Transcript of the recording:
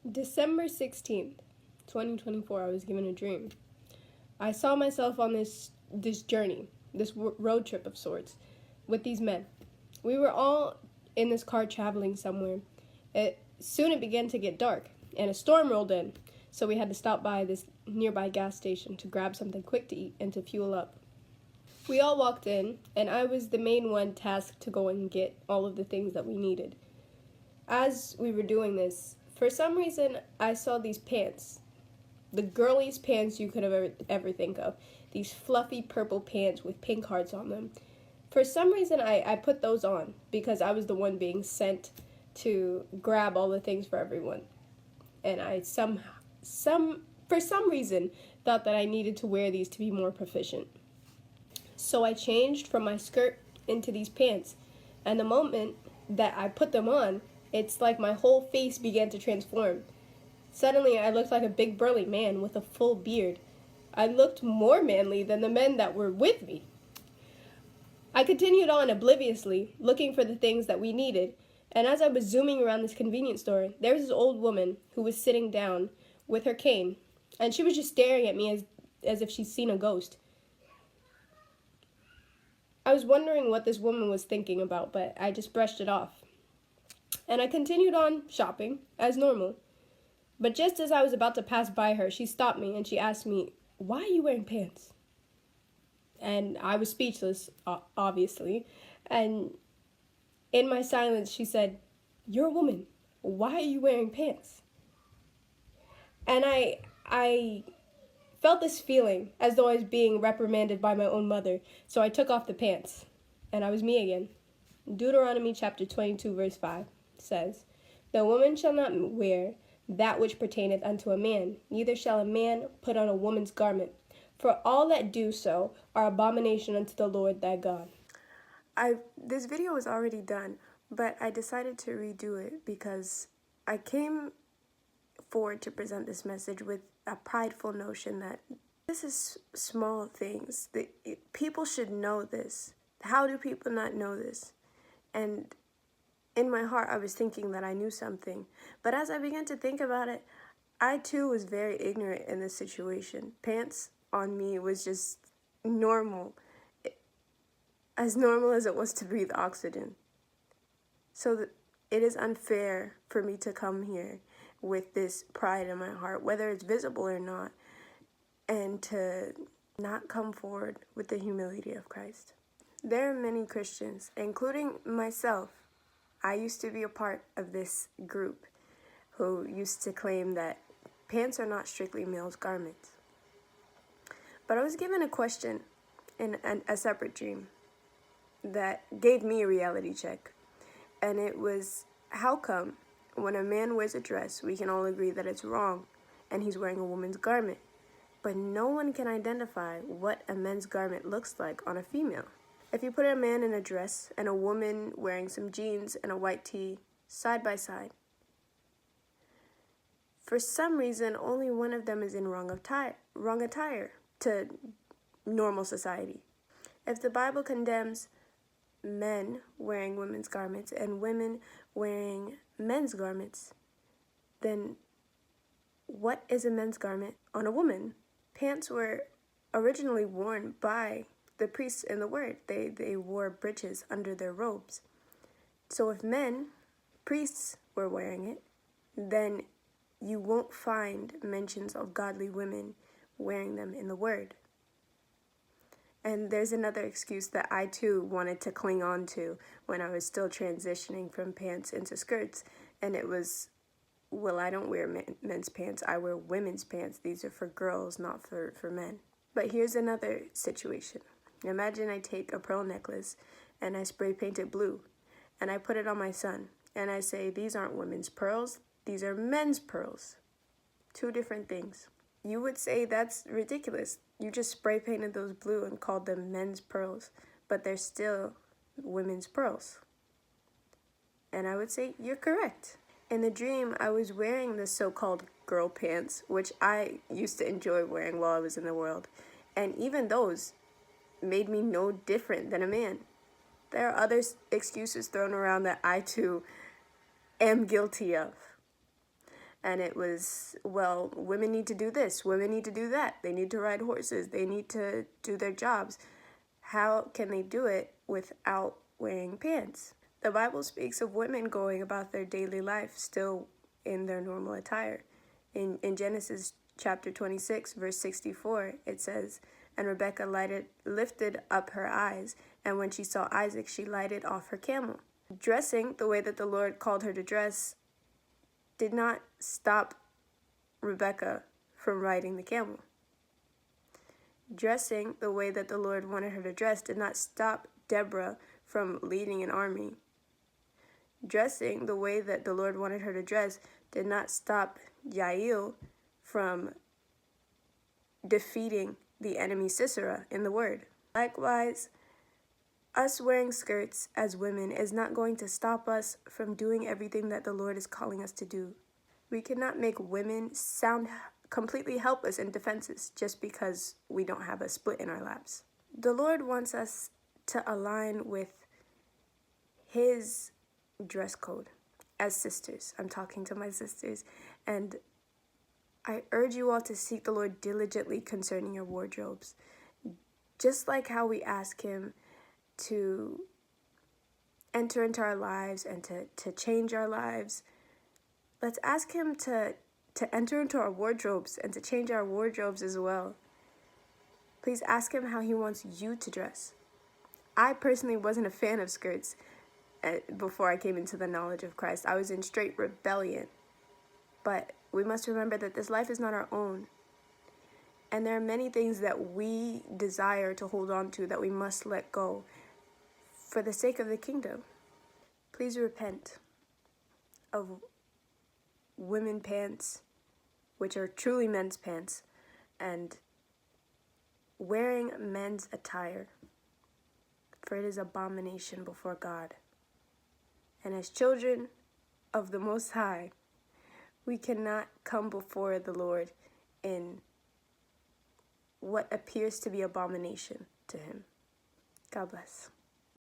December 16th, 2024, I was given a dream. I saw myself on this journey, this road trip of sorts, with these men. We were all in this car traveling somewhere. Soon it began to get dark, and a storm rolled in, so we had to stop by this nearby gas station to grab something quick to eat and to fuel up. We all walked in, and I was the main one tasked to go and get all of the things that we needed. As we were doing this, for some reason, I saw these pants. The girliest pants you could have ever think of. These fluffy purple pants with pink hearts on them. For some reason, I put those on because I was the one being sent to grab all the things for everyone. And I for some reason, thought that I needed to wear these to be more proficient. So I changed from my skirt into these pants. And the moment that I put them on, it's like my whole face began to transform. Suddenly, I looked like a big burly man with a full beard. I looked more manly than the men that were with me. I continued on obliviously, looking for the things that we needed, and as I was zooming around this convenience store, there was this old woman who was sitting down with her cane, and she was just staring at me as if she'd seen a ghost. I was wondering what this woman was thinking about, but I just brushed it off. And I continued on shopping, as normal. But just as I was about to pass by her, she stopped me and she asked me, "Why are you wearing pants?" And I was speechless, obviously. And in my silence, she said, "You're a woman. Why are you wearing pants?" And I felt this feeling as though I was being reprimanded by my own mother. So I took off the pants, and I was me again. Deuteronomy chapter 22, verse 5 says, "The woman shall not wear that which pertaineth unto a man, neither shall a man put on a woman's garment. For all that do so are abomination unto the Lord thy God." This video was already done, but I decided to redo it because I came forward to present this message with a prideful notion that this is small things. People should know this. How do people not know this? And in my heart, I was thinking that I knew something. But as I began to think about it, I too was very ignorant in this situation. Pants on me was just normal. As normal as it was to breathe oxygen. So it is unfair for me to come here with this pride in my heart, whether it's visible or not, and to not come forward with the humility of Christ. There are many Christians, including myself. I used to be a part of this group who used to claim that pants are not strictly male's garments. But I was given a question in a separate dream that gave me a reality check. And it was, how come when a man wears a dress, we can all agree that it's wrong and he's wearing a woman's garment, but no one can identify what a men's garment looks like on a female? If you put a man in a dress and a woman wearing some jeans and a white tee side by side, for some reason, only one of them is in wrong attire to normal society. If the Bible condemns men wearing women's garments and women wearing men's garments, then what is a men's garment on a woman? Pants were originally worn by the priests in the Word. They wore breeches under their robes. So if priests were wearing it, then you won't find mentions of godly women wearing them in the Word. And there's another excuse that I too wanted to cling on to when I was still transitioning from pants into skirts. And it was, well, I don't wear men's pants, I wear women's pants. These are for girls, not for men. But here's another situation. Imagine I take a pearl necklace and I spray paint it blue. And I put it on my son. And I say, these aren't women's pearls, these are men's pearls. Two different things. You would say that's ridiculous. You just spray painted those blue and called them men's pearls, but they're still women's pearls. And I would say, you're correct. In the dream, I was wearing the so-called girl pants, which I used to enjoy wearing while I was in the world. And even those made me no different than a man. There are other excuses thrown around that I too am guilty of. And it was, well, women need to do this, women need to do that, they need to ride horses, they need to do their jobs. How can they do it without wearing pants? The Bible speaks of women going about their daily life still in their normal attire. In Genesis chapter 26, verse 64, it says, "And Rebekah lifted up her eyes, and when she saw Isaac, she lighted off her camel." Dressing the way that the Lord called her to dress did not stop Rebekah from riding the camel. Dressing the way that the Lord wanted her to dress did not stop Deborah from leading an army. Dressing the way that the Lord wanted her to dress did not stop Jael from defeating the enemy Sisera in the word. Likewise, us wearing skirts as women is not going to stop us from doing everything that the Lord is calling us to do. We cannot make women sound completely helpless and defenseless just because we don't have a split in our laps. The Lord wants us to align with His dress code as sisters. I'm talking to my sisters, and I urge you all to seek the Lord diligently concerning your wardrobes. Just like how we ask Him to enter into our lives and to change our lives, let's ask Him to enter into our wardrobes and to change our wardrobes as well. Please ask Him how He wants you to dress. I personally wasn't a fan of skirts before I came into the knowledge of Christ. I was in straight rebellion. But we must remember that this life is not our own. And there are many things that we desire to hold on to that we must let go for the sake of the kingdom. Please repent of women pants, which are truly men's pants, and wearing men's attire, for it is abomination before God. And as children of the Most High, we cannot come before the Lord in what appears to be abomination to Him. God bless.